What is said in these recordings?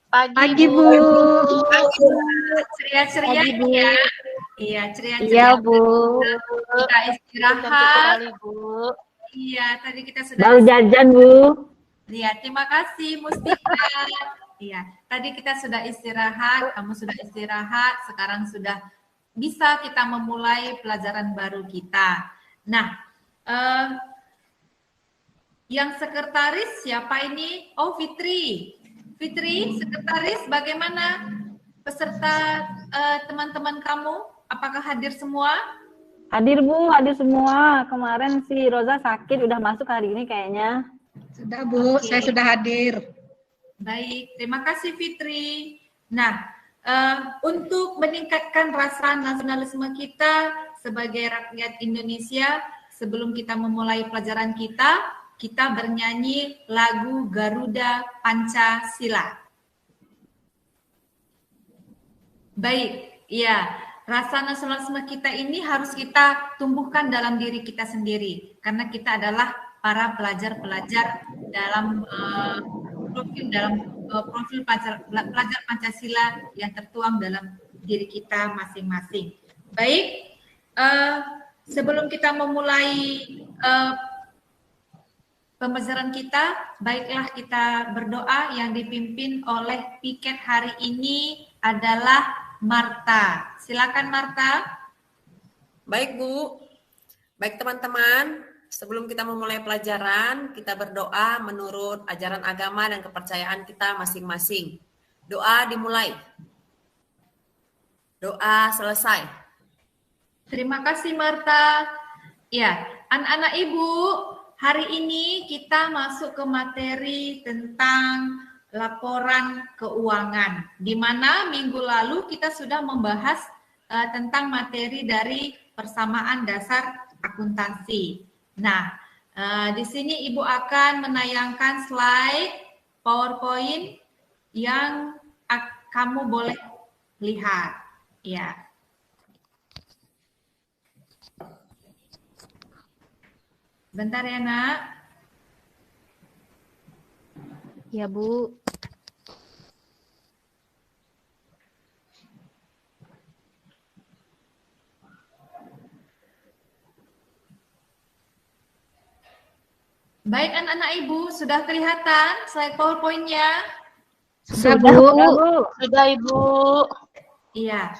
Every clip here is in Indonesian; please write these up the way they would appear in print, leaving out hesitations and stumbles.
Pagi, Pagi, Bu. Pagi, ceria-ceria Pagi, Bu. ya. Iya, ceria-ceria. Iya, Bu. Kita istirahat. sekali, Bu. Iya, tadi kita sudah Baru jajan, Bu. Iya, terima kasih Mustika. Iya, tadi kita sudah istirahat, kamu sudah istirahat, sekarang sudah bisa kita memulai pelajaran baru kita. Nah, yang sekretaris siapa ini? Oh, Fitri. Fitri, sekretaris bagaimana peserta teman-teman kamu? Apakah hadir semua? Hadir, Bu. Hadir semua. Kemarin si Roza sakit, udah masuk hari ini kayaknya. Sudah, Bu. Oke. Saya sudah hadir. Baik, terima kasih Fitri. Nah, untuk meningkatkan rasa nasionalisme kita sebagai rakyat Indonesia, sebelum kita memulai pelajaran kita bernyanyi lagu Garuda Pancasila. Baik, ya, rasa nasionalisme kita ini harus kita tumbuhkan dalam diri kita sendiri, karena kita adalah para pelajar-pelajar dalam profil pelajar Pancasila yang tertuang dalam diri kita masing-masing. Baik, sebelum kita memulai pembelajaran kita, baiklah kita berdoa. Yang dipimpin oleh piket hari ini adalah Marta. Silakan Marta. Baik, Bu. Baik, teman-teman. Sebelum kita memulai pelajaran, kita berdoa menurut ajaran agama dan kepercayaan kita masing-masing. Doa dimulai. Doa selesai. Terima kasih Marta. Ya, anak-anak Ibu, hari ini kita masuk ke materi tentang laporan keuangan, di mana minggu lalu kita sudah membahas tentang materi dari persamaan dasar akuntansi. Nah, di sini Ibu akan menayangkan slide PowerPoint yang kamu boleh lihat. Ya. Bentar ya, Nak. Ya, Bu. Baik anak-anak Ibu, sudah kelihatan slide PowerPoint-nya? Sudah, Bu. Sudah, Ibu. Iya.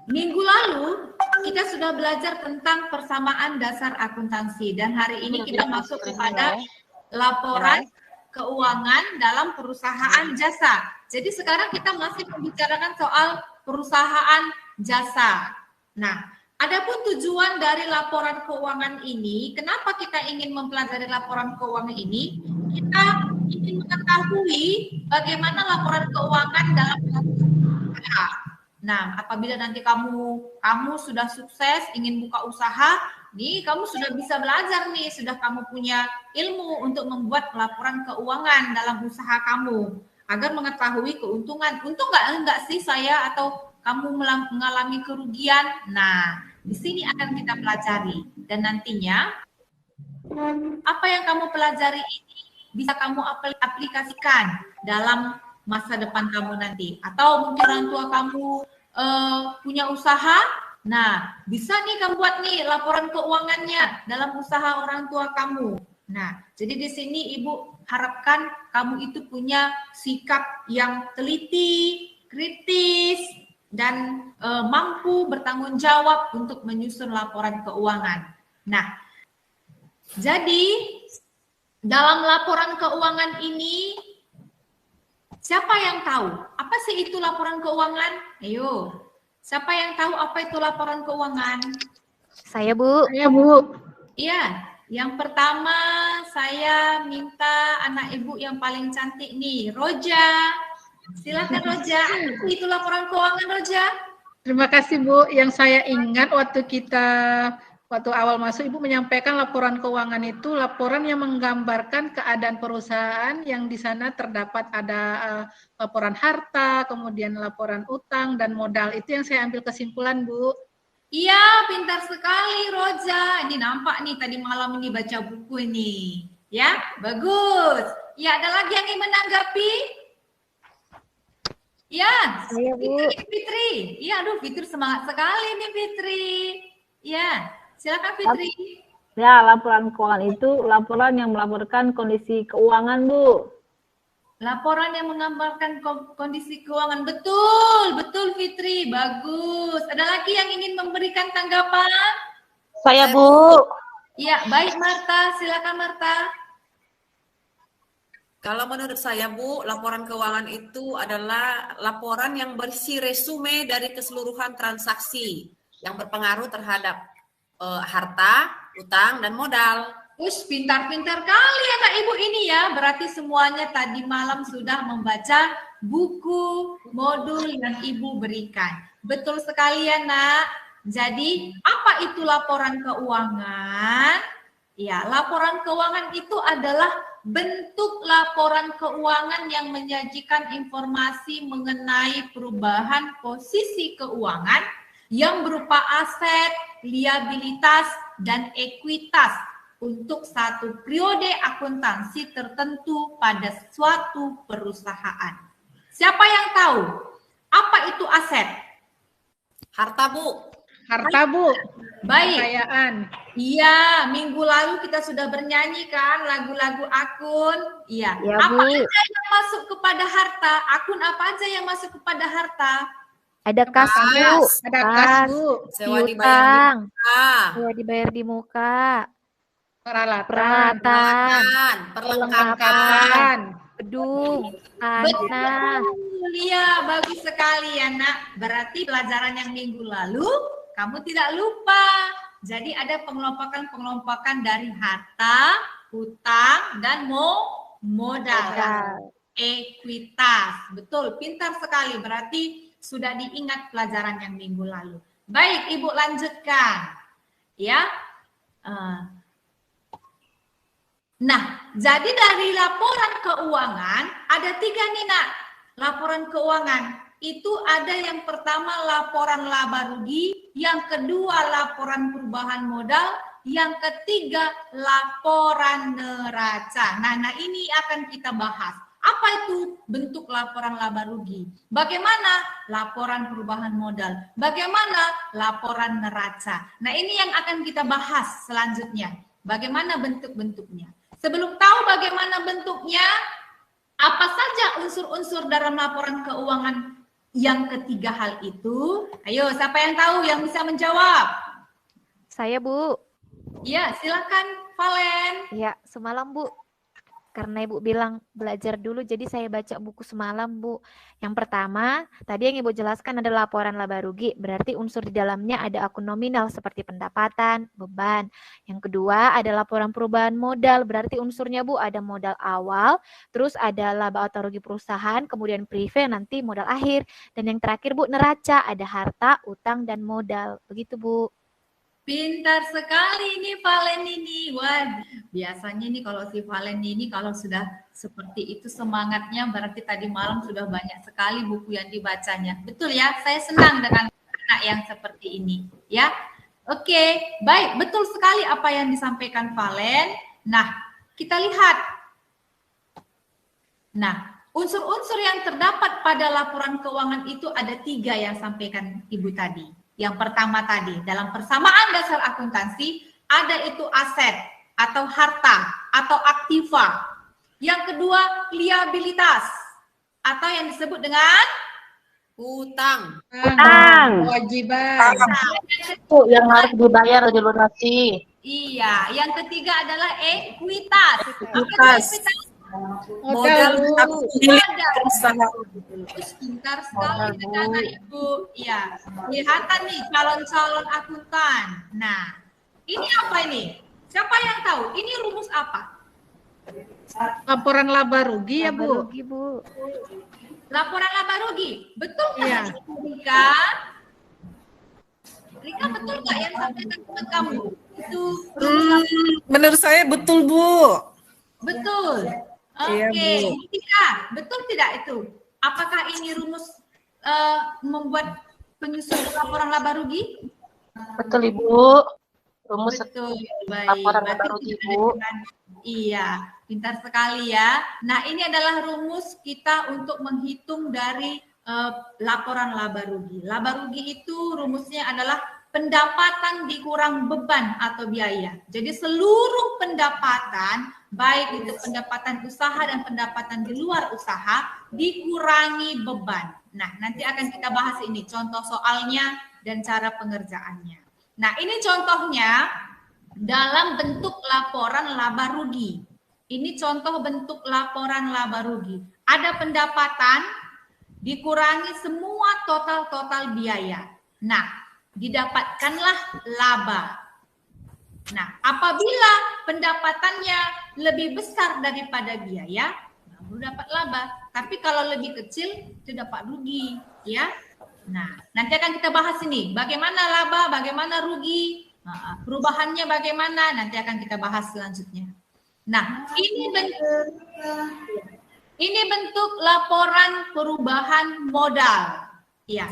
Minggu lalu kita sudah belajar tentang persamaan dasar akuntansi dan hari ini kita masuk kepada laporan keuangan dalam perusahaan jasa. Jadi sekarang kita masih membicarakan soal perusahaan jasa. Nah, adapun tujuan dari laporan keuangan ini, kenapa kita ingin mempelajari laporan keuangan ini? Kita ingin mengetahui bagaimana laporan keuangan dalam usaha. Nah, apabila nanti kamu sudah sukses ingin buka usaha, nih kamu sudah bisa belajar nih, sudah kamu punya ilmu untuk membuat laporan keuangan dalam usaha kamu agar mengetahui keuntungan. Untung enggak sih saya atau kamu mengalami kerugian. Nah, di sini akan kita pelajari dan nantinya apa yang kamu pelajari ini bisa kamu aplikasikan dalam masa depan kamu nanti. Atau mungkin orang tua kamu punya usaha, nah bisa nih kamu buat nih laporan keuangannya dalam usaha orang tua kamu. Nah, jadi di sini Ibu harapkan kamu itu punya sikap yang teliti, kritis, dan mampu bertanggung jawab untuk menyusun laporan keuangan. Nah, jadi dalam laporan keuangan ini siapa yang tahu? Apa sih itu laporan keuangan? Ayo, siapa yang tahu apa itu laporan keuangan? Saya, Bu. Saya, Bu. Iya, yang pertama saya minta anak Ibu yang paling cantik nih, Roja. Silakan Roja, apa sih itu laporan keuangan Roja? Terima kasih, Bu. Yang saya ingat waktu awal masuk, Ibu menyampaikan laporan keuangan itu laporan yang menggambarkan keadaan perusahaan yang di sana terdapat ada laporan harta, kemudian laporan utang dan modal. Itu yang saya ambil kesimpulan, Bu. Iya, pintar sekali Roja. Ini nampak nih tadi malam ini baca buku ini. Ya, bagus. Ya, ada lagi yang ingin menanggapi? Ya, Saya, Bu. Fitri. Iya, aduh Fitri semangat sekali nih Fitri. Ya, silakan Fitri. Ya, laporan keuangan itu laporan yang melaporkan kondisi keuangan, Bu. Laporan yang menggambarkan kondisi keuangan. Betul, betul Fitri. Bagus. Ada lagi yang ingin memberikan tanggapan? Saya, Bu. Ya, baik Marta. Silakan Marta. Kalau menurut saya, Bu, laporan keuangan itu adalah laporan yang berisi resume dari keseluruhan transaksi yang berpengaruh terhadap harta, utang, dan modal. Ush, pintar-pintar kali anak ibu ini ya. Berarti semuanya tadi malam sudah membaca buku modul yang ibu berikan. Betul sekali ya nak. Jadi apa itu laporan keuangan? Ya, laporan keuangan itu adalah bentuk laporan keuangan yang menyajikan informasi mengenai perubahan posisi keuangan yang berupa aset, liabilitas, dan ekuitas untuk satu periode akuntansi tertentu pada suatu perusahaan. Siapa yang tahu apa itu aset? Harta, Bu. Harta, Bu. Baik. Kekayaan. Iya, minggu lalu kita sudah bernyanyi kan lagu-lagu akun. Iya. Ya, Apa Bu. aja yang masuk kepada harta? Akun apa aja yang masuk kepada harta? Ada kas, Bu. Ada kas, Bu. Sewa dibayar di Piutang. muka. Sewa dibayar di muka. Peralatan. Peralatan. Perlengkapan. Gedung. Tanah. Betul, iya, bagus sekali ya nak. Berarti pelajaran yang minggu lalu kamu tidak lupa. Jadi ada pengelompokan-pengelompokan dari harta, hutang, dan modal. Ekuitas. Betul, pintar sekali. Berarti sudah diingat pelajaran yang minggu lalu. Baik, Ibu lanjutkan. Ya. Nah, jadi dari laporan keuangan ada 3 nih nak. Laporan keuangan itu ada yang pertama laporan laba rugi, yang kedua laporan perubahan modal, yang ketiga laporan neraca. Nah ini akan kita bahas. Apa itu bentuk laporan laba rugi? Bagaimana laporan perubahan modal? Bagaimana laporan neraca? Nah ini yang akan kita bahas selanjutnya. Bagaimana bentuk-bentuknya? Sebelum tahu bagaimana bentuknya, apa saja unsur-unsur dalam laporan keuangan yang ketiga hal itu? Ayo, siapa yang tahu yang bisa menjawab? Saya, Bu. Ya, silakan Valen. Ya, semalam, Bu. Karena Ibu bilang belajar dulu, jadi saya baca buku semalam, Bu. Yang pertama, tadi yang Ibu jelaskan ada laporan laba rugi, berarti unsur di dalamnya ada akun nominal seperti pendapatan, beban. Yang kedua, ada laporan perubahan modal, berarti unsurnya, Bu, ada modal awal, terus ada laba atau rugi perusahaan, kemudian prive, nanti modal akhir. Dan yang terakhir, Bu, neraca, ada harta, utang, dan modal. Begitu, Bu. Pintar sekali ini Valen ini. Wah, biasanya nih kalau si Valen ini kalau sudah seperti itu semangatnya berarti tadi malam sudah banyak sekali buku yang dibacanya. Betul ya? Saya senang dengan anak yang seperti ini, ya. Oke, baik, betul sekali apa yang disampaikan Valen. Nah, kita lihat. Nah, unsur-unsur yang terdapat pada laporan keuangan itu ada 3 yang sampaikan Ibu tadi. Yang pertama tadi, dalam persamaan dasar akuntansi, ada itu aset atau harta atau aktiva. Yang kedua, liabilitas atau yang disebut dengan Hutang. Kewajiban. Yang harus dibayar atau dilunasi. Iya, yang ketiga adalah ekuitas. Ekuitas. Modal Pintar sekali anak Ibu. Iya, kelihatan nih calon-calon akuntan. Nah, ini apa ini? Siapa yang tahu? Ini rumus apa? Laporan laba rugi ya, Laba Bu? rugi, Bu. Laporan laba rugi. Betul nggak, Iya. Rika? Rika, betul nggak yang sampaikan teman kamu? Itu rumus Menurut saya betul, Bu. betul. Oke, Iya, Bu. Rika, betul tidak itu? Apakah ini rumus membuat penyusun laporan laba rugi? Betul, Ibu. rumus Betul, baik. laporan Berarti laba rugi, tidak ada Bu. kekurangan. Iya, pintar sekali ya. Nah, ini adalah rumus kita untuk menghitung dari laporan laba rugi. Laba rugi itu rumusnya adalah pendapatan dikurang beban atau biaya. Jadi seluruh pendapatan, baik itu pendapatan usaha dan pendapatan di luar usaha, dikurangi beban. Nah, nanti akan kita bahas ini, contoh soalnya dan cara pengerjaannya. Nah, ini contohnya dalam bentuk laporan laba rugi. Ini contoh bentuk laporan laba rugi. Ada pendapatan dikurangi semua total biaya. Nah, didapatkanlah laba. Nah, apabila pendapatannya lebih besar daripada biaya, baru dapat laba. Tapi kalau lebih kecil, itu dapat rugi, ya. Nah, nanti akan kita bahas ini, bagaimana laba, bagaimana rugi, perubahannya bagaimana, nanti akan kita bahas selanjutnya. Nah, ini bentuk laporan perubahan modal. Ya,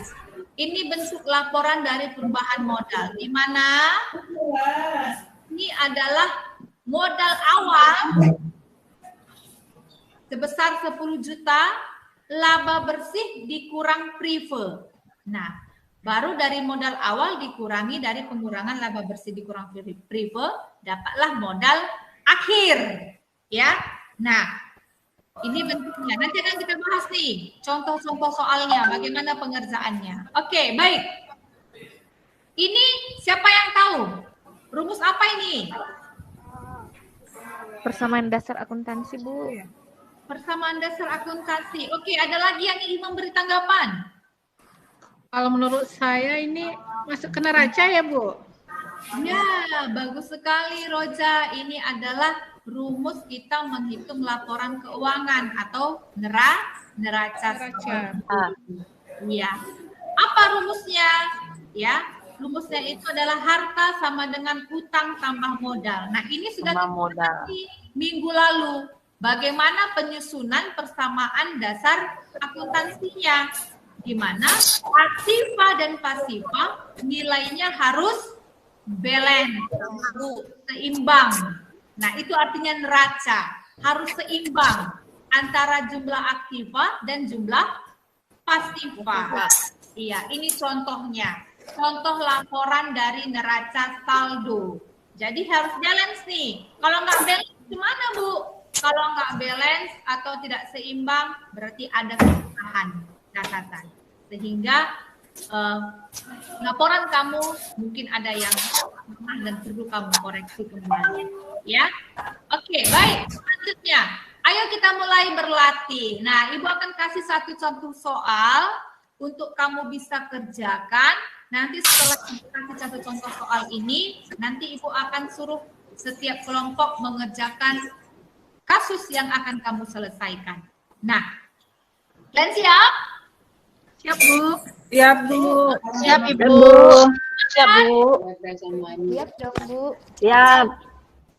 ini bentuk laporan dari perubahan modal, di mana ini adalah modal awal sebesar 10 juta, laba bersih dikurang prive. Nah, baru dari modal awal dikurangi dari pengurangan laba bersih dikurang prive, dapatlah modal akhir. Ya, nah ini bentuknya. Nanti akan kita bahas nih contoh-contoh soalnya, bagaimana pengerjaannya. Oke, baik. Ini siapa yang tahu? Rumus apa ini? Persamaan dasar akuntansi, Bu. Persamaan dasar akuntansi. Oke, ada lagi yang ingin memberi tanggapan? Kalau menurut saya ini masuk ke neraca ya, Bu? Ya, bagus sekali Roja. Ini adalah rumus kita menghitung laporan keuangan atau neraca. Iya. Apa rumusnya? Ya, rumusnya itu adalah harta sama dengan utang tambah modal. Nah, ini sudah kita bahas minggu lalu. Bagaimana penyusunan persamaan dasar akuntansinya? Di mana aktiva dan pasifa nilainya harus balance, seimbang. Nah, itu artinya neraca. Harus seimbang antara jumlah aktiva dan jumlah pasifa. Iya, ini contohnya. Contoh laporan dari neraca saldo. Jadi harus balance nih. Kalau nggak balance gimana, Bu? Kalau nggak balance atau tidak seimbang, berarti ada kesalahan catatan. Sehingga laporan kamu mungkin ada yang salah dan perlu kamu koreksi kembali. Ya, oke, baik. Selanjutnya, ayo kita mulai berlatih. Nah, Ibu akan kasih satu contoh soal untuk kamu bisa kerjakan. Nanti setelah Ibu kasih satu contoh soal ini, nanti Ibu akan suruh setiap kelompok mengerjakan kasus yang akan kamu selesaikan. Nah, kalian siap? Siap, Bu. Siap, Bu. Siap, Ibu. Siap, Bu. Siap dong, Bu. Siap.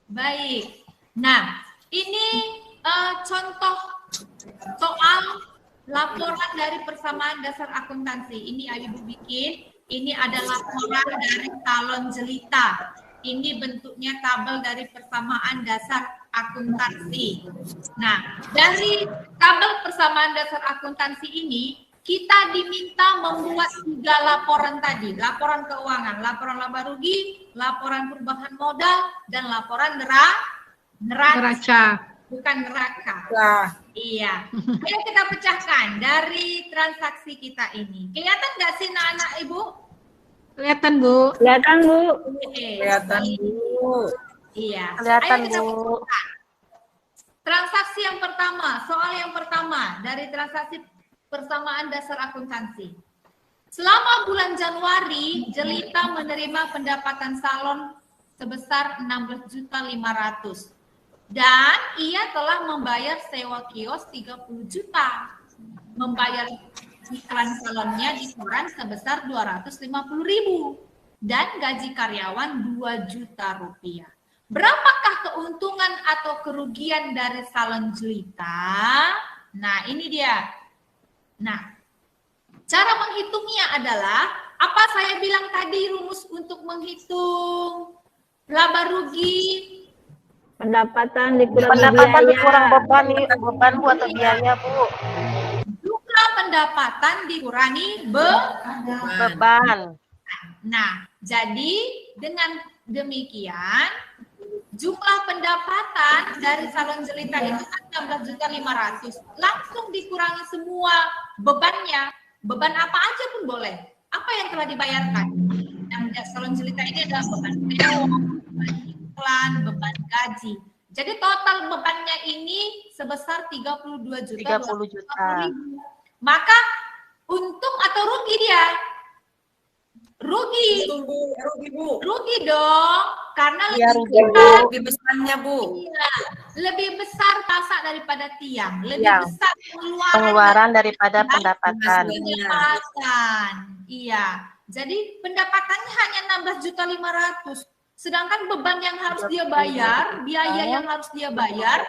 Baik. Nah, ini contoh soal laporan dari persamaan dasar akuntansi. Ini Ibu bikin. Ini ada laporan dari Salon Jelita. Ini bentuknya tabel dari persamaan dasar akuntansi. Nah, dari tabel persamaan dasar akuntansi ini, kita diminta membuat 3 laporan tadi. Laporan keuangan, laporan laba rugi, laporan perubahan modal, dan laporan neraca. Bukan neraka. Nah, Iya. Ayo kita pecahkan dari transaksi kita ini. Kelihatan nggak sih anak-anak Ibu? Kelihatan, Bu. Kelihatan, Bu. kelihatan, Bu. Iya. Kelihatan, Ayo kita Bu. pecahkan. Transaksi yang pertama, soal yang pertama dari transaksi persamaan dasar akuntansi. Selama bulan Januari, Jelita menerima pendapatan salon sebesar 16.500.000 dan ia telah membayar sewa kios 30 juta. Membayar iklan salonnya di koran sebesar 250.000 dan gaji karyawan 2 juta rupiah. Berapakah keuntungan atau kerugian dari salon Jelita? Nah, ini dia. Nah, cara menghitungnya adalah apa saya bilang tadi rumus untuk menghitung Laba rugi. Pendapatan dikurangi Pendapatan biaya. dikurang beban Bu atau biaya Bu. Jumlah pendapatan dikurangi Beban. Nah, jadi dengan demikian jumlah pendapatan dari salon jelita itu kan 16.500.000. Langsung dikurangi semua bebannya. Beban apa aja pun boleh. Apa yang telah dibayarkan? Yang salon jelita ini adalah beban sewa, beban iklan, beban gaji. Jadi total bebannya ini sebesar 32 juta. 30 juta. Maka untung atau rugi dia? Rugi. Rugi Bu. Rugi dong, karena Iya, lebih rugi, besar. Lebih besarnya Bu. Iya, lebih besar pasak daripada tiang, lebih Tiang. besar Pengeluaran daripada pendapatan. pendapatan. Iya, jadi pendapatannya hanya 16.500.000. Sedangkan beban yang harus dia bayar, biaya yang harus dia bayar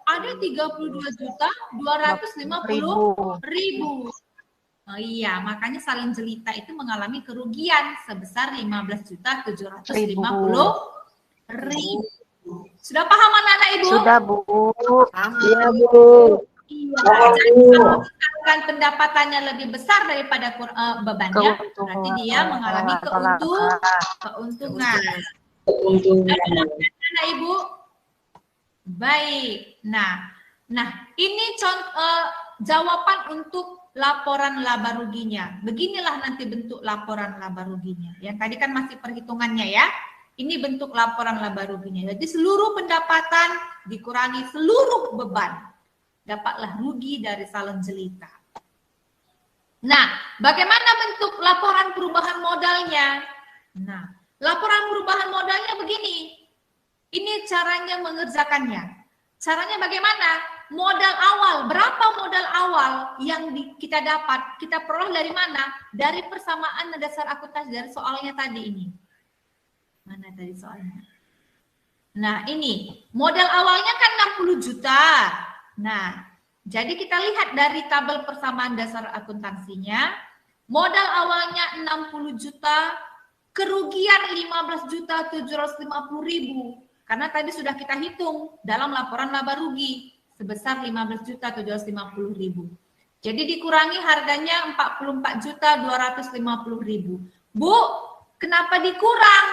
ada 32.250.000. Oh iya, makanya salon jelita itu mengalami kerugian sebesar 15.750.000. Sudah paham anak-anak Ibu? Sudah Bu. Iya, Bu. Iya, jadi kalau misalkan pendapatannya lebih besar daripada bebannya, berarti dia mengalami keuntungan. Nah, Ibu, baik. Nah, ini contoh jawaban untuk laporan laba ruginya. Beginilah nanti bentuk laporan laba ruginya. Yang tadi kan masih perhitungannya ya. Ini bentuk laporan laba ruginya. Jadi seluruh pendapatan dikurangi seluruh beban. Dapatlah rugi dari salon jelita. Nah, bagaimana bentuk laporan perubahan modalnya? Nah, laporan perubahan modalnya begini. Ini caranya mengerjakannya. Caranya bagaimana? Modal awal, berapa modal awal yang kita dapat? Kita peroleh dari mana? Dari persamaan dasar akuntansi, dari soalnya tadi ini. Mana tadi soalnya? Nah, ini modal awalnya kan 60 juta. Nah, jadi kita lihat dari tabel persamaan dasar akuntansinya, modal awalnya 60 juta, kerugian 15.750.000. Karena tadi sudah kita hitung dalam laporan laba rugi sebesar 15.750.000. Jadi dikurangi harganya 44.250.000. Bu, kenapa dikurang?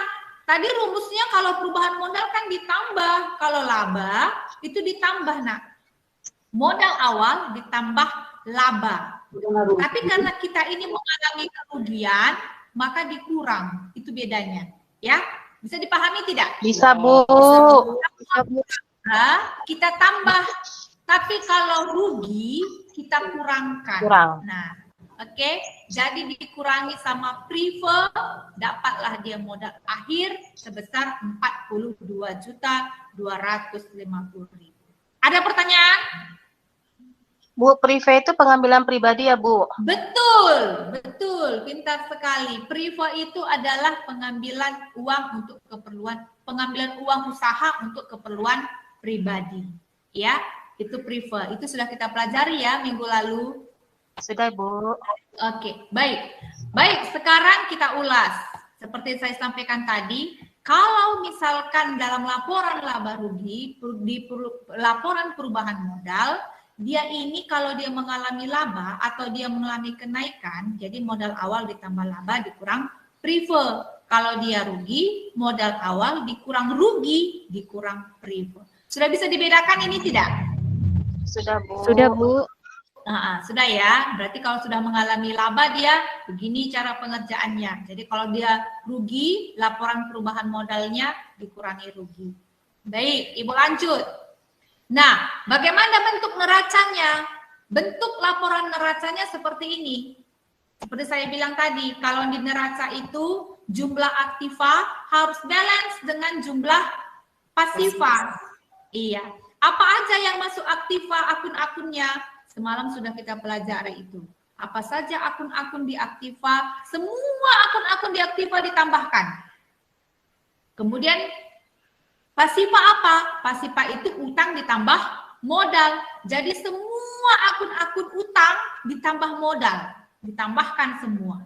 Tadi rumusnya kalau perubahan modal kan ditambah, kalau laba itu ditambah, nak. Modal awal ditambah laba. Tapi karena kita ini mengalami kerugian, maka dikurang. Itu bedanya, ya. Bisa dipahami tidak? Bisa Bu. Kita tambah. Tapi kalau rugi, kita kurangkan. Nah, oke. Jadi dikurangi sama prive, dapatlah dia modal akhir sebesar 42.250.000. Ada pertanyaan? Bu, prive itu pengambilan pribadi ya Bu? Betul, betul, pintar sekali. Prive itu adalah pengambilan uang untuk keperluan, pengambilan uang usaha untuk keperluan pribadi. Ya, itu prive. Itu sudah kita pelajari ya minggu lalu. Sudah Bu. Oke, baik. Baik, sekarang kita ulas. Seperti saya sampaikan tadi, kalau misalkan dalam laporan laba rugi, di laporan perubahan modal, dia ini kalau dia mengalami laba atau dia mengalami kenaikan, jadi modal awal ditambah laba dikurang prive. Kalau dia rugi, modal awal dikurang rugi, dikurang prive. Sudah bisa dibedakan ini tidak? Sudah Bu. Sudah Bu. Sudah ya, berarti kalau sudah mengalami laba dia begini cara pengerjaannya. Jadi kalau dia rugi, laporan perubahan modalnya dikurangi rugi. Baik, Ibu lanjut. Nah, bagaimana bentuk neracanya? Bentuk laporan neracanya seperti ini. Seperti saya bilang tadi, kalau di neraca itu jumlah aktiva harus balance dengan jumlah pasiva. Iya. Apa aja yang masuk aktiva akun-akunnya? Semalam sudah kita pelajari itu. Apa saja akun-akun di aktiva? Semua akun-akun di aktiva ditambahkan. Kemudian pasiva apa? Pasiva itu utang ditambah modal. Jadi semua akun-akun utang ditambah modal, ditambahkan semua.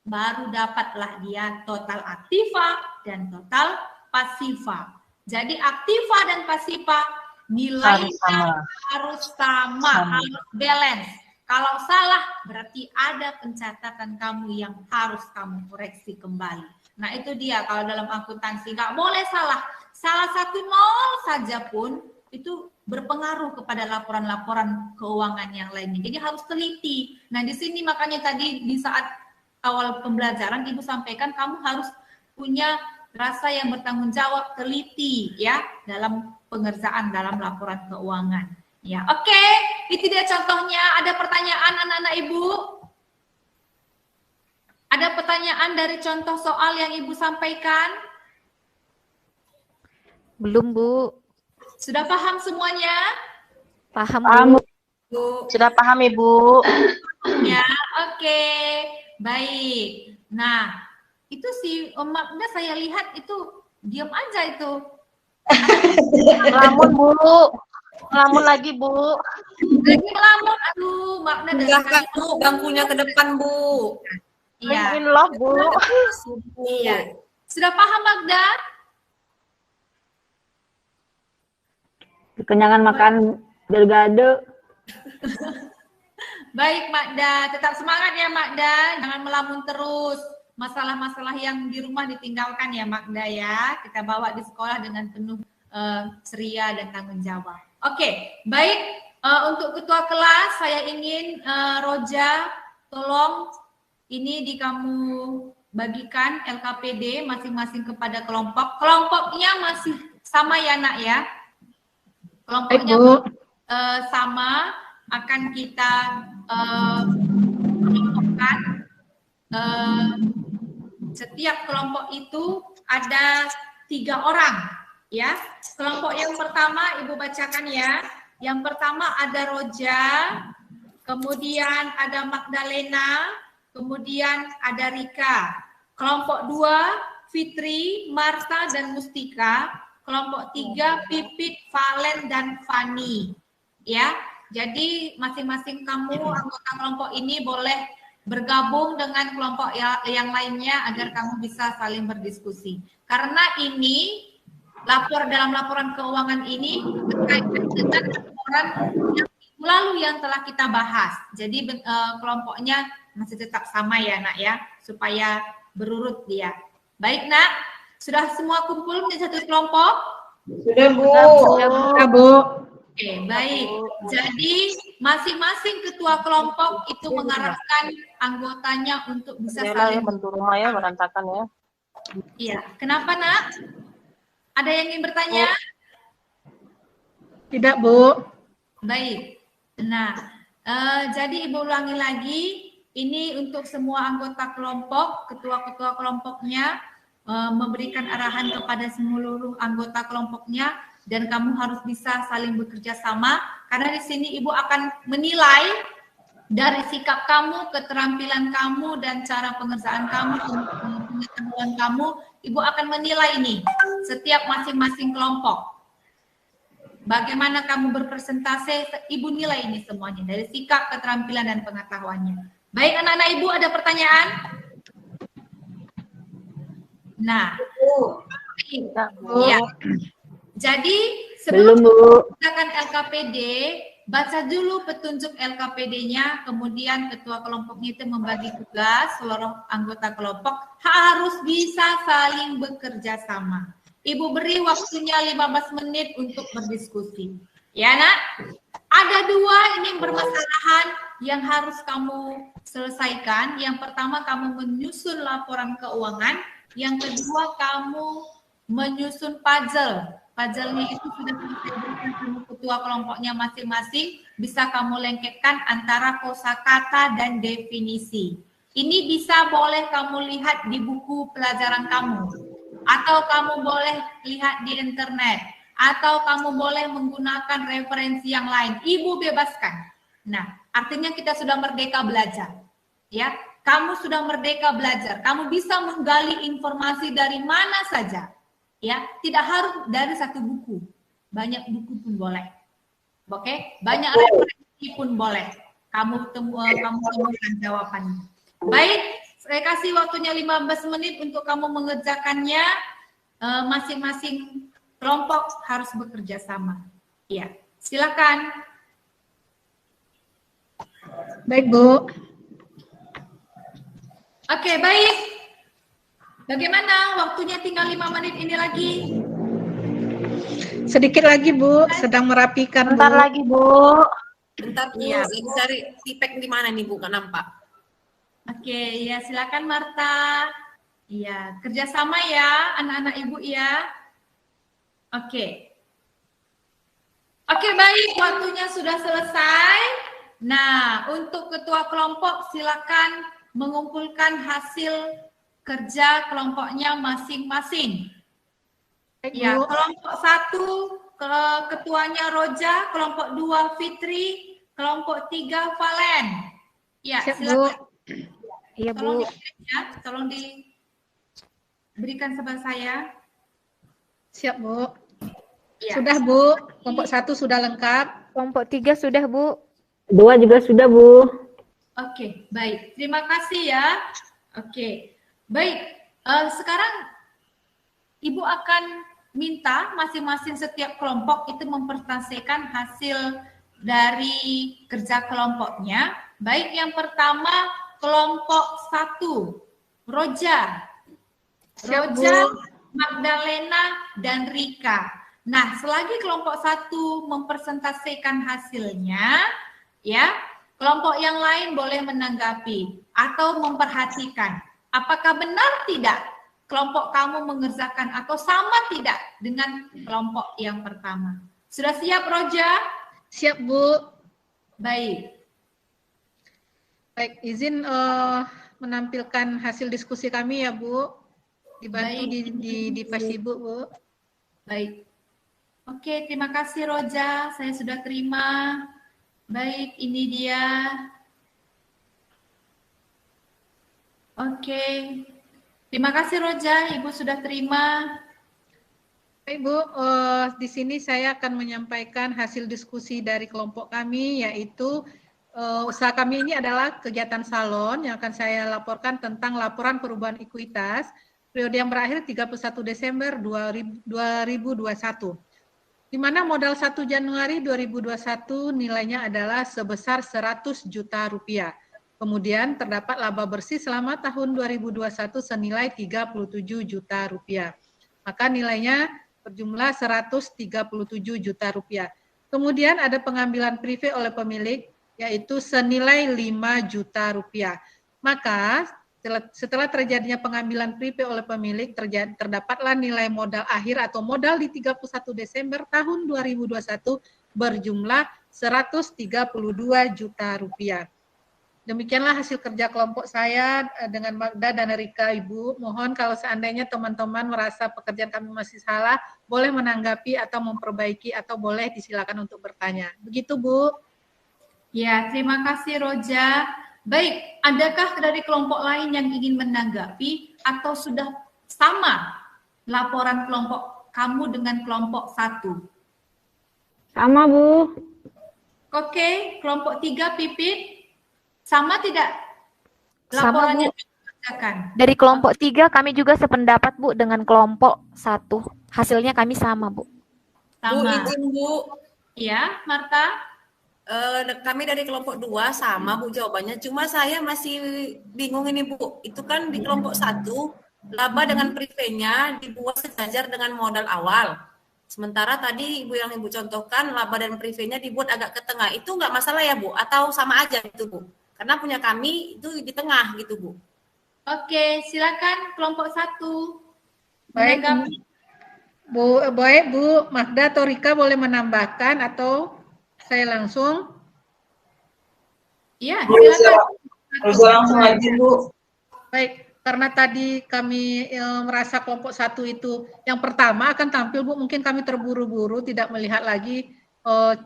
baru dapatlah dia total aktiva dan total pasiva. Jadi aktiva dan pasiva nilainya harus sama, harus balance. Kalau salah berarti ada pencatatan kamu yang harus kamu koreksi kembali. Nah itu dia kalau dalam akuntansi nggak boleh salah. Salah satu nol saja pun itu berpengaruh kepada laporan-laporan keuangan yang lainnya. Jadi harus teliti. Nah di sini makanya tadi di saat awal pembelajaran Ibu sampaikan kamu harus punya rasa yang bertanggung jawab, teliti ya dalam pengerjaan dalam laporan keuangan. Ya, oke. Itu dia contohnya. Ada pertanyaan anak-anak Ibu? Ada pertanyaan dari contoh soal yang Ibu sampaikan? Belum, Bu. Sudah paham semuanya? Paham, Bu. Sudah paham, Ibu. Ya, oke. Baik. Nah, itu si Magda saya lihat itu diam aja itu. Ngelamun, Bu. Ngelamun lagi, Bu. Lagi ngelamun. Aduh, Magda Enggak, Bu, bangkunya ke depan, Bu. Iya. Mungkin loh, Bu. Iya. Sudah paham, Magda? Kekenyangan makan delgado. Baik, Magda. Tetap semangat ya, Magda. Jangan melamun terus. Masalah-masalah yang di rumah ditinggalkan ya, Magda ya. Kita bawa di sekolah dengan penuh ceria dan tanggung jawab. Oke, baik. Untuk ketua kelas, saya ingin Roja, tolong ini kamu bagikan LKPD masing-masing kepada kelompok. Kelompoknya masih sama ya, Nak ya? Kelompoknya sama, akan kita kelompokkan. Setiap kelompok itu ada 3 orang, ya. Kelompok yang pertama Ibu bacakan ya. Yang pertama ada Roja, kemudian ada Magdalena, kemudian ada Rika. Kelompok 2 Fitri, Marta dan Mustika. Kelompok 3 Pipit, Valen dan Fani. Ya. Jadi masing-masing kamu anggota kelompok ini boleh bergabung dengan kelompok yang lainnya agar kamu bisa saling berdiskusi. Karena ini dalam laporan keuangan ini berkaitan dengan laporan yang minggu lalu yang telah kita bahas. Jadi kelompoknya masih tetap sama ya, Nak ya, supaya berurut dia. Baik, Nak, sudah semua kumpul menjadi satu kelompok? Sudah, Bu. Sudah, Bu. Oke, baik. Jadi masing-masing ketua kelompok itu mengarahkan anggotanya untuk bisa saling bentuk rumah ya berantakan ya. Iya. Kenapa, Nak? Ada yang ingin bertanya? Tidak, Bu. Baik. Nah, jadi Ibu ulangi lagi. Ini untuk semua anggota kelompok, ketua-ketua kelompoknya memberikan arahan kepada seluruh anggota kelompoknya. Dan kamu harus bisa saling bekerja sama, karena di sini Ibu akan menilai dari sikap kamu, keterampilan kamu, dan cara pengerjaan kamu, pengetahuan kamu, Ibu akan menilai ini, setiap masing-masing kelompok. Bagaimana kamu berpresentasi, Ibu nilai ini semuanya, dari sikap, keterampilan, dan pengetahuannya. Baik anak-anak Ibu, ada pertanyaan? Nah, iya. Jadi sebelum menggunakan LKPD, baca dulu petunjuk LKPD-nya, kemudian ketua kelompoknya itu membagi tugas, seluruh anggota kelompok harus bisa saling bekerja sama. Ibu beri waktunya 15 menit untuk berdiskusi. Ya, Nak? Ada 2 ini permasalahan yang harus kamu selesaikan. Yang pertama, kamu menyusun laporan keuangan. Yang kedua, kamu menyusun puzzle. Puzzle-nya itu sudah diberikan ketua kelompoknya masing-masing, bisa kamu lengketkan antara kosakata dan definisi. Ini bisa boleh kamu lihat di buku pelajaran kamu, atau kamu boleh lihat di internet, atau kamu boleh menggunakan referensi yang lain. Ibu bebaskan. Nah, artinya kita sudah merdeka belajar. Ya, kamu sudah merdeka belajar. Kamu bisa menggali informasi dari mana saja. Ya, tidak harus dari satu buku, banyak buku pun boleh, oke? Banyak referensi pun boleh. Kamu temukan jawabannya. Baik, Saya kasih waktunya 15 menit untuk kamu mengerjakannya. Masing-masing kelompok harus bekerja sama. Iya, silakan. Baik, Bu. Oke, baik. Bagaimana? Waktunya tinggal 5 menit ini lagi. Sedikit lagi, Bu. Sedang merapikan, Bu. Bentar lagi, Bu. Bentar Bu, Iya. lagi cari tipek di mana nih Bu, nggak nampak. Oke, ya silakan Marta. Iya, kerjasama ya anak-anak ibu ya. Oke. Oke, baik, waktunya sudah selesai. Nah, untuk ketua kelompok silakan mengumpulkan hasil kerja kelompoknya masing-masing. Baik, Ya, Bu. kelompok 1 ketuanya Roja, kelompok 2 Fitri, kelompok 3 Valen. Ya, Siap, Bu. silakan. Iya, Tolong Bu. diberikan ya, tolong diberikan kepada saya. Siap, Bu. Ya. Sudah, Bu. Kelompok 1 sudah lengkap. Kelompok 3 sudah, Bu. 2 juga sudah, Bu. Oke, baik. Terima kasih ya. Oke, baik. Sekarang Ibu akan minta masing-masing setiap kelompok itu mempresentasikan hasil dari kerja kelompoknya. Baik, yang pertama kelompok 1, Roja. Siap, Bu. Roja, Magdalena, dan Rika. Nah, selagi kelompok 1 mempresentasikan hasilnya, ya, kelompok yang lain boleh menanggapi atau memperhatikan. Apakah benar tidak kelompok kamu mengerjakan atau sama tidak dengan kelompok yang pertama? Sudah siap, Roja? Siap, Bu. Baik. Baik, izin menampilkan hasil diskusi kami ya, Bu. Dibantu Baik. di Facebook, Bu. Baik. Oke, terima kasih Roja. Saya sudah terima. Baik, ini dia. Oke. Terima kasih Roja, Ibu sudah terima. Baik, Bu, di sini saya akan menyampaikan hasil diskusi dari kelompok kami, yaitu usaha kami ini adalah kegiatan salon yang akan saya laporkan tentang laporan perubahan ekuitas periode yang berakhir 31 Desember 2021. Di mana modal 1 Januari 2021 nilainya adalah sebesar 100 juta rupiah. Kemudian terdapat laba bersih selama tahun 2021 senilai 37 juta rupiah. Maka nilainya berjumlah 137 juta rupiah. Kemudian ada pengambilan privé oleh pemilik yaitu senilai 5 juta rupiah. Maka setelah terjadinya pengambilan privé oleh pemilik, terdapatlah nilai modal akhir atau modal di 31 Desember tahun 2021 berjumlah 132 juta rupiah. Demikianlah hasil kerja kelompok saya dengan Magda dan Rika, Ibu. Mohon kalau seandainya teman-teman merasa pekerjaan kami masih salah, boleh menanggapi atau memperbaiki atau boleh disilakan untuk bertanya. Begitu, Bu. Ya, terima kasih Roja. Baik, adakah dari kelompok lain yang ingin menanggapi atau sudah sama laporan kelompok kamu dengan kelompok 1? Sama, Bu. Oke, kelompok 3 Pipit, sama tidak Sama, laporannya Bu. dikerjakan? Dari kelompok 3 kami juga sependapat, Bu, dengan kelompok 1. Hasilnya kami sama, Bu. Bu, Sama. izin Bu. Iya, Marta? Kami dari kelompok 2 sama Bu jawabannya, cuma saya masih bingung ini Bu. Itu kan di kelompok 1 laba dengan privenya dibuat sejajar dengan modal awal. Sementara tadi Ibu yang Ibu contohkan laba dan privenya dibuat agak ke tengah. Itu nggak masalah ya Bu? Atau sama aja gitu Bu? Karena punya kami itu di tengah gitu Bu. Oke, silakan kelompok 1. Baik, Bu, baik Bu, Magda atau Rika boleh menambahkan atau saya langsung? Iya, silakan. Roza langsung aja, Bu. Baik, karena tadi kami merasa kelompok 1 itu yang pertama akan tampil, Bu, mungkin kami terburu-buru tidak melihat lagi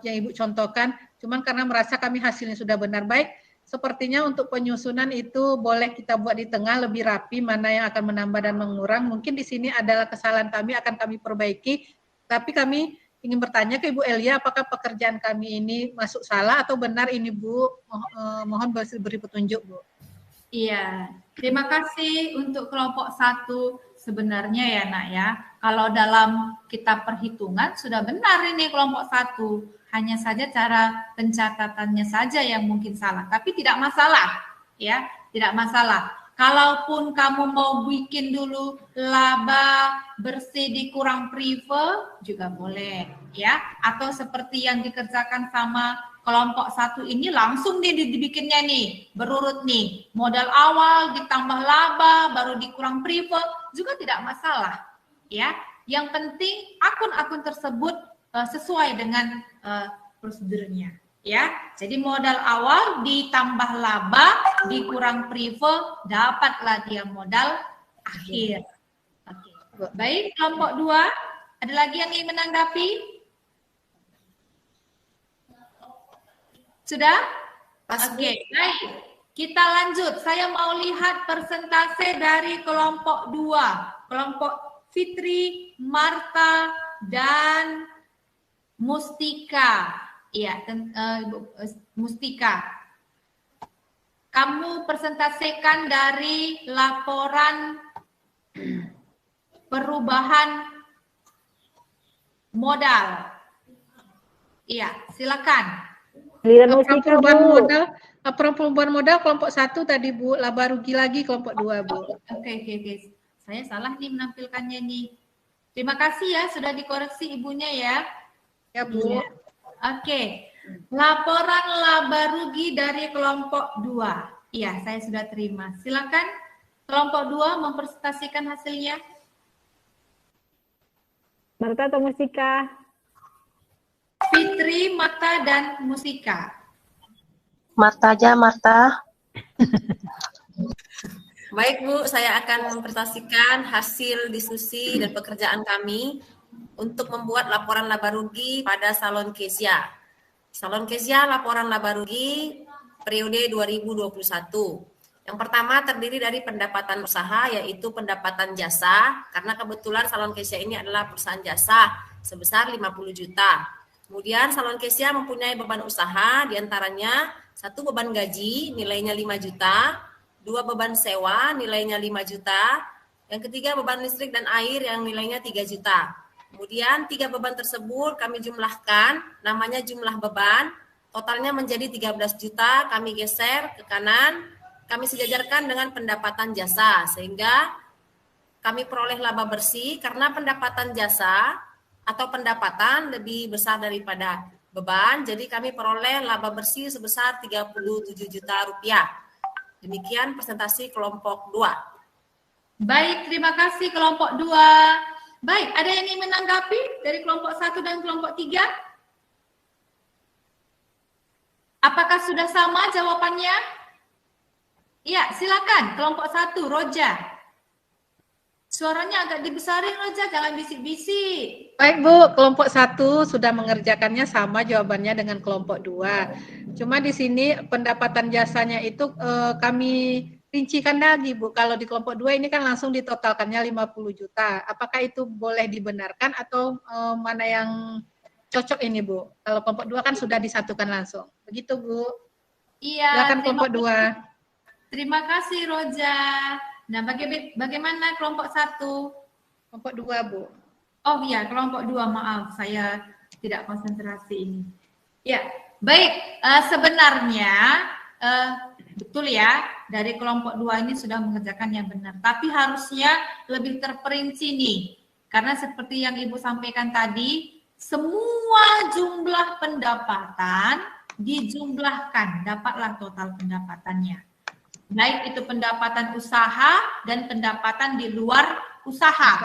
yang Ibu contohkan, cuman karena merasa kami hasilnya sudah benar. Baik, sepertinya untuk penyusunan itu boleh kita buat di tengah lebih rapi, mana yang akan menambah dan mengurang. Mungkin di sini adalah kesalahan kami, akan kami perbaiki, tapi kami ingin bertanya ke Ibu Elia, apakah pekerjaan kami ini masuk salah atau benar ini, Bu? Mohon beri petunjuk, Bu. Iya, terima kasih untuk kelompok 1. Sebenarnya ya nak ya, kalau dalam kita perhitungan sudah benar ini kelompok 1. Hanya saja cara pencatatannya saja yang mungkin salah, tapi tidak masalah ya, tidak masalah. Kalaupun kamu mau bikin dulu laba bersih dikurang prive juga boleh ya, atau seperti yang dikerjakan sama kelompok 1 ini langsung dibikinnya nih, berurut nih, modal awal ditambah laba baru dikurang prive juga tidak masalah ya. Yang penting akun-akun tersebut sesuai dengan prosedurnya ya. Jadi modal awal ditambah laba dikurang prive dapatlah dia modal akhir. Oke. Baik, kelompok 2 ada lagi yang ingin menanggapi? Sudah? Oke, baik. Kita lanjut. Saya mau lihat persentase dari kelompok 2. Kelompok Fitri, Marta, dan Mustika. Iya, Mustika. Kamu persentasekan dari laporan perubahan modal. Iya, silakan. Laporan perubahan modal kelompok 1 tadi Bu, laba rugi lagi kelompok 2 Bu. Oke. Saya salah nih menampilkannya nih. Terima kasih ya sudah dikoreksi ibunya ya. Ya Bu. Ya. Oke. Laporan laba rugi dari kelompok 2. Iya, saya sudah terima. Silakan kelompok 2 mempresentasikan hasilnya. Marta atau Mustika? Fitri, Marta, dan Mustika. Marta aja, Marta. Baik Bu, saya akan mempresentasikan hasil diskusi dan pekerjaan kami untuk membuat laporan laba rugi pada Salon Kezia. Salon Kezia laporan laba rugi periode 2021. Yang pertama terdiri dari pendapatan usaha yaitu pendapatan jasa, karena kebetulan Salon Kezia ini adalah perusahaan jasa sebesar 50 juta. Kemudian Salon Kezia mempunyai beban usaha, diantaranya 1 beban gaji nilainya 5 juta, 2 beban sewa nilainya 5 juta, yang ketiga beban listrik dan air yang nilainya 3 juta. Kemudian 3 beban tersebut kami jumlahkan, namanya jumlah beban, totalnya menjadi 13 juta, kami geser ke kanan, kami sejajarkan dengan pendapatan jasa, sehingga kami peroleh laba bersih karena pendapatan jasa atau pendapatan lebih besar daripada beban, jadi kami peroleh laba bersih sebesar 37 juta rupiah. Demikian presentasi kelompok 2. Baik, terima kasih kelompok 2. Baik, ada yang ingin menanggapi dari kelompok 1 dan kelompok 3? Apakah sudah sama jawabannya? Ya, silakan kelompok 1, Roja. Suaranya agak dibesarin Roja, jangan bisik-bisik. Baik Bu, kelompok 1 sudah mengerjakannya sama jawabannya dengan kelompok 2. Cuma di sini pendapatan jasanya itu kami rincikan lagi Bu. Kalau di kelompok 2 ini kan langsung ditotalkannya 50 juta. Apakah itu boleh dibenarkan atau mana yang cocok ini Bu? Kalau kelompok 2 kan sudah disatukan langsung. Begitu Bu. Iya. Silakan kelompok 2. Terima kasih Roja. Nah, bagaimana kelompok 1? Kelompok 2 Bu. Oh iya, kelompok 2, maaf, saya tidak konsentrasi ini. Ya, baik, sebenarnya betul ya, dari kelompok 2 ini sudah mengerjakan yang benar. Tapi harusnya lebih terperinci nih, karena seperti yang Ibu sampaikan tadi, semua jumlah pendapatan dijumlahkan, dapatlah total pendapatannya. Baik itu pendapatan usaha dan pendapatan di luar usaha.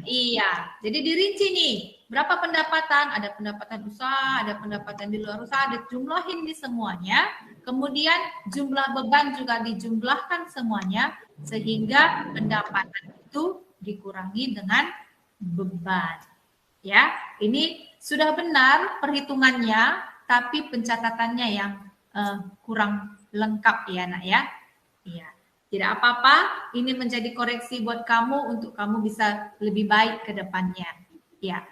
Iya, jadi dirinci nih, berapa pendapatan, ada pendapatan usaha, ada pendapatan di luar usaha, dijumlahin di semuanya, kemudian jumlah beban juga dijumlahkan semuanya, sehingga pendapatan itu dikurangi dengan beban. Ya, ini sudah benar perhitungannya, tapi pencatatannya yang kurang lengkap ya nak ya. Iya. Tidak apa-apa, ini menjadi koreksi buat kamu untuk kamu bisa lebih baik ke depannya. Ya.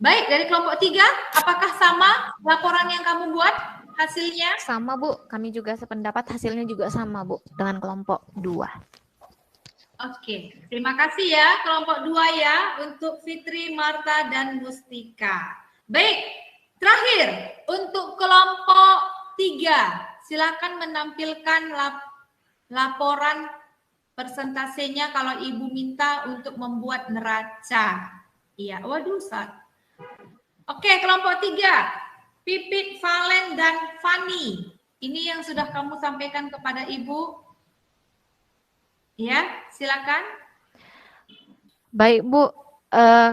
Baik, dari kelompok 3, apakah sama laporan yang kamu buat? hasilnya? Sama Bu, kami juga sependapat, hasilnya juga sama Bu dengan kelompok 2. Oke, terima kasih ya kelompok 2 ya untuk Fitri, Marta, dan Mustika. Baik, terakhir untuk kelompok 3, silakan menampilkan laporan persentasenya kalau Ibu minta untuk membuat neraca. Iya, waduh, Oke, kelompok 3. Pipit, Valen, dan Fani. Ini yang sudah kamu sampaikan kepada Ibu. Ya, silakan. Baik Bu,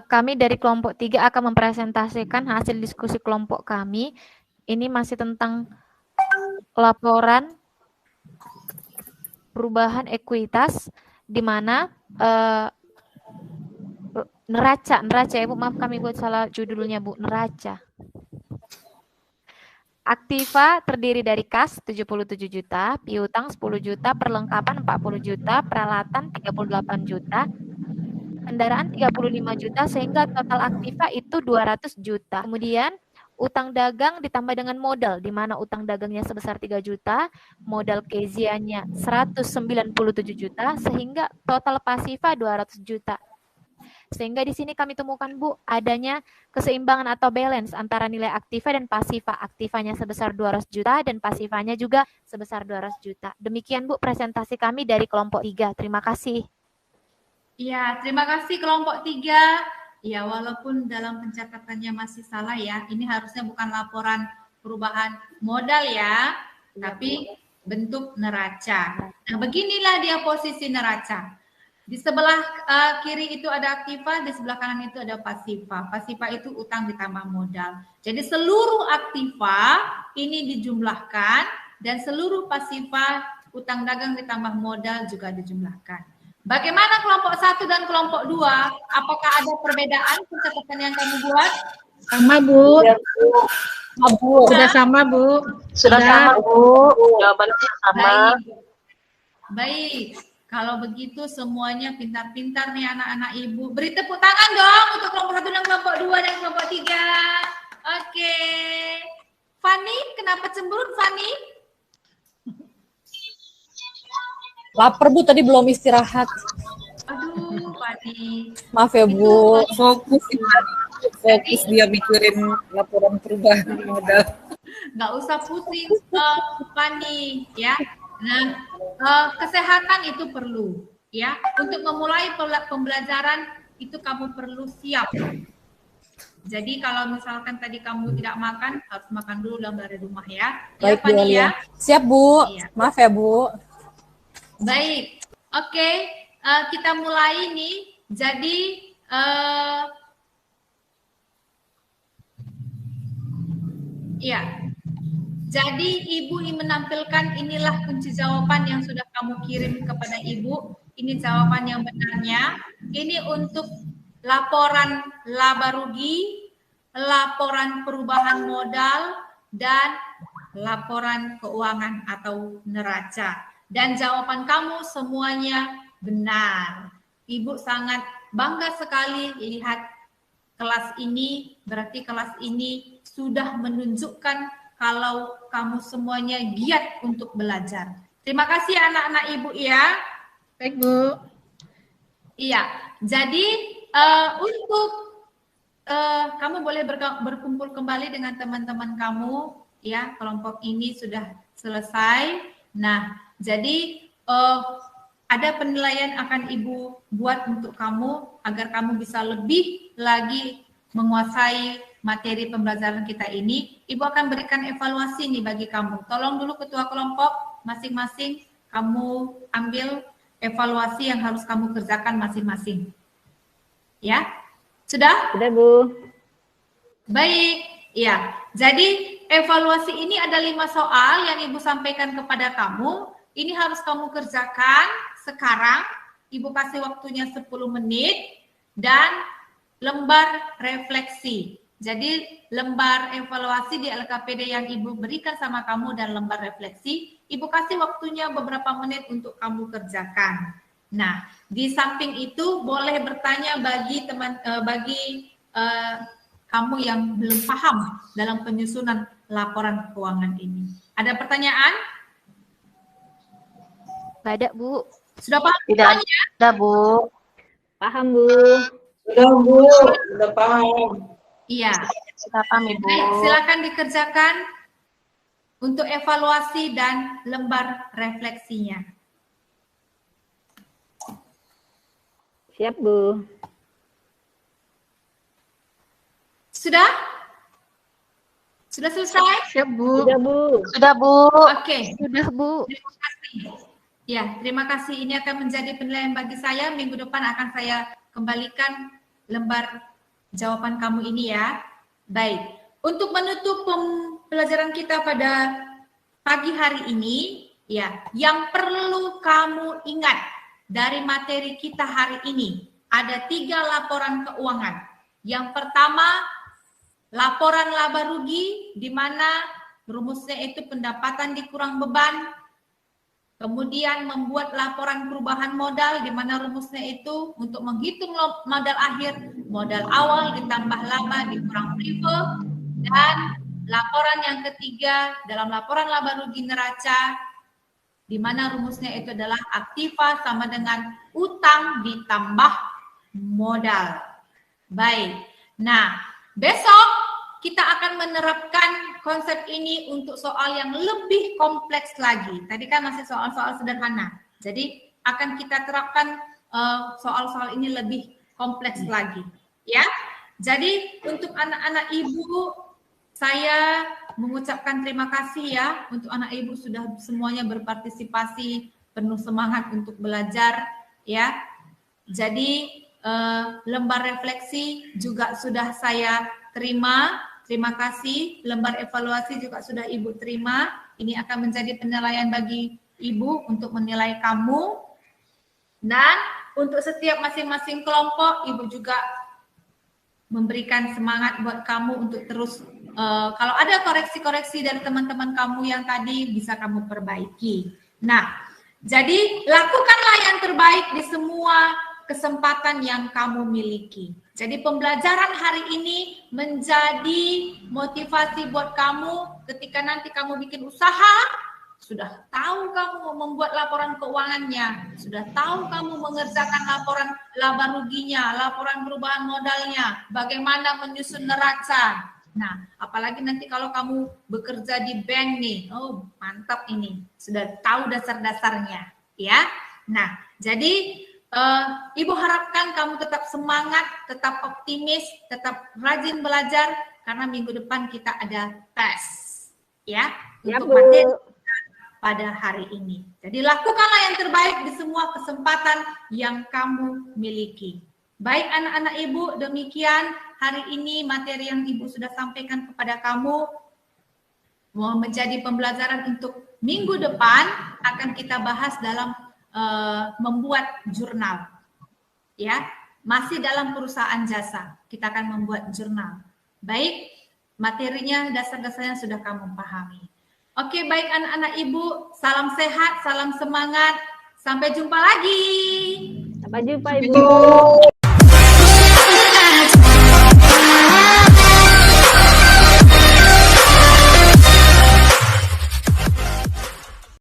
kami dari kelompok 3 akan mempresentasikan hasil diskusi kelompok kami. Ini masih tentang laporan perubahan ekuitas, di mana neraca ya Bu, maaf kami buat salah judulnya Bu, neraca. Aktiva terdiri dari kas 77 juta, piutang 10 juta, perlengkapan 40 juta, peralatan 38 juta, kendaraan 35 juta, sehingga total aktiva itu 200 juta. Kemudian utang dagang ditambah dengan modal, di mana utang dagangnya sebesar 3 juta, modal Kezia-nya 197 juta, sehingga total pasiva 200 juta. Sehingga di sini kami temukan Bu, adanya keseimbangan atau balance antara nilai aktiva dan pasiva. Aktivanya sebesar 200 juta dan pasivanya juga sebesar 200 juta. Demikian Bu presentasi kami dari kelompok 3. Terima kasih. Ya, terima kasih kelompok 3. Ya, walaupun dalam pencatatannya masih salah ya, ini harusnya bukan laporan perubahan modal ya, tapi bentuk neraca. Nah, beginilah dia posisi neraca. Di sebelah kiri itu ada aktiva, di sebelah kanan itu ada pasiva. Pasiva itu utang ditambah modal. Jadi seluruh aktiva ini dijumlahkan dan seluruh pasiva utang dagang ditambah modal juga dijumlahkan. Bagaimana kelompok 1 dan kelompok 2? Apakah ada perbedaan pencatatan yang kami buat? Sama Bu. Sudah sama Bu. Sudah sama Bu. Jawabannya sama. Baik. Kalau begitu semuanya pintar-pintar nih anak-anak Ibu. Beri tepuk tangan dong untuk kelompok 1 dan kelompok 2 dan kelompok 3. Oke. Fani, kenapa cemberut Fani? Lapar Bu, tadi belum istirahat. Aduh, Fani. Maaf ya Bu. Fokus dia mikirin laporan perubahan modal. Nggak usah pusing, Fani, ya. Nah, kesehatan itu perlu, ya. Untuk memulai pembelajaran itu kamu perlu siap. Jadi kalau misalkan tadi kamu tidak makan, harus makan dulu dari rumah ya. Baik, ya, Fani, ya. Siap Bu. Iya. Maaf ya Bu. Baik, oke. Kita mulai nih. Jadi ya. Jadi Ibu ingin menampilkan inilah kunci jawaban yang sudah kamu kirim kepada Ibu. Ini jawaban yang benarnya. Ini untuk laporan laba rugi, laporan perubahan modal, dan laporan keuangan atau neraca. Dan jawaban kamu semuanya benar. Ibu sangat bangga sekali lihat kelas ini, berarti kelas ini sudah menunjukkan kalau kamu semuanya giat untuk belajar. Terima kasih anak-anak Ibu ya. Baik Bu. Iya, jadi untuk kamu boleh berkumpul kembali dengan teman-teman kamu ya. Kelompok ini sudah selesai. Nah, jadi ada penilaian akan Ibu buat untuk kamu agar kamu bisa lebih lagi menguasai materi pembelajaran kita ini. Ibu akan berikan evaluasi nih bagi kamu. Tolong dulu ketua kelompok masing-masing kamu ambil evaluasi yang harus kamu kerjakan masing-masing. Ya? Sudah? Sudah Bu. Baik. Ya. Jadi evaluasi ini ada 5 soal yang Ibu sampaikan kepada kamu. Ini harus kamu kerjakan sekarang. Ibu kasih waktunya 10 menit dan lembar refleksi. Jadi lembar evaluasi di LKPD yang Ibu berikan sama kamu dan lembar refleksi, Ibu kasih waktunya beberapa menit untuk kamu kerjakan. Nah, di samping itu boleh bertanya bagi kamu yang belum paham dalam penyusunan laporan keuangan ini. Ada pertanyaan? Nggak ada, Bu. Sudah paham Tidak semuanya? ada, Bu. Paham, Bu. Sudah Bu, sudah paham. Iya. Sudah paham, Ibu. Baik, silakan dikerjakan untuk evaluasi dan lembar refleksinya. Siap, Bu. Sudah? Sudah selesai? Siap, Bu. Sudah, Bu. Sudah, Bu. Oke. Sudah, Bu. Terima kasih. Ya, terima kasih. Ini akan menjadi penilaian bagi saya. Minggu depan akan saya kembalikan lembar jawaban kamu ini ya. Baik. Untuk menutup pembelajaran kita pada pagi hari ini, ya, yang perlu kamu ingat dari materi kita hari ini, ada 3 laporan keuangan. Yang pertama, laporan laba rugi, di mana rumusnya itu pendapatan dikurang beban. Kemudian membuat laporan perubahan modal, di mana rumusnya itu untuk menghitung modal akhir, modal awal ditambah laba dikurang prive. Dan laporan yang ketiga, dalam laporan laba rugi neraca, di mana rumusnya itu adalah aktiva sama dengan utang ditambah modal. Baik, nah besok kita akan menerapkan konsep ini untuk soal yang lebih kompleks lagi. Tadi kan masih soal-soal sederhana. Jadi akan kita terapkan soal-soal ini lebih kompleks lagi. Ya. Jadi untuk anak-anak ibu, saya mengucapkan terima kasih ya. Untuk anak ibu sudah semuanya berpartisipasi, penuh semangat untuk belajar. Ya. Jadi lembar refleksi juga sudah saya terima. Terima kasih. Lembar evaluasi juga sudah Ibu terima. Ini akan menjadi penilaian bagi Ibu untuk menilai kamu. Dan untuk setiap masing-masing kelompok, Ibu juga memberikan semangat buat kamu untuk terus, kalau ada koreksi-koreksi dari teman-teman kamu yang tadi, bisa kamu perbaiki. Nah, jadi lakukanlah yang terbaik di semua kesempatan yang kamu miliki. Jadi pembelajaran hari ini menjadi motivasi buat kamu ketika nanti kamu bikin usaha, sudah tahu kamu membuat laporan keuangannya, sudah tahu kamu mengerjakan laporan laba ruginya, laporan perubahan modalnya, bagaimana menyusun neraca. Nah, apalagi nanti kalau kamu bekerja di bank nih, oh mantap ini, sudah tahu dasar-dasarnya, ya. Nah, jadi Ibu harapkan kamu tetap semangat, tetap optimis, tetap rajin belajar karena minggu depan kita ada tes, ya, untuk materi pada hari ini. Jadi lakukanlah yang terbaik di semua kesempatan yang kamu miliki. Baik anak-anak ibu, demikian hari ini materi yang ibu sudah sampaikan kepada kamu mau menjadi pembelajaran untuk minggu depan akan kita bahas dalam membuat jurnal, ya, masih dalam perusahaan jasa kita akan membuat jurnal. Baik, materinya dasar-dasarnya sudah kamu pahami. Oke, baik anak-anak ibu, salam sehat, salam semangat, sampai jumpa lagi. Sampai jumpa Ibu.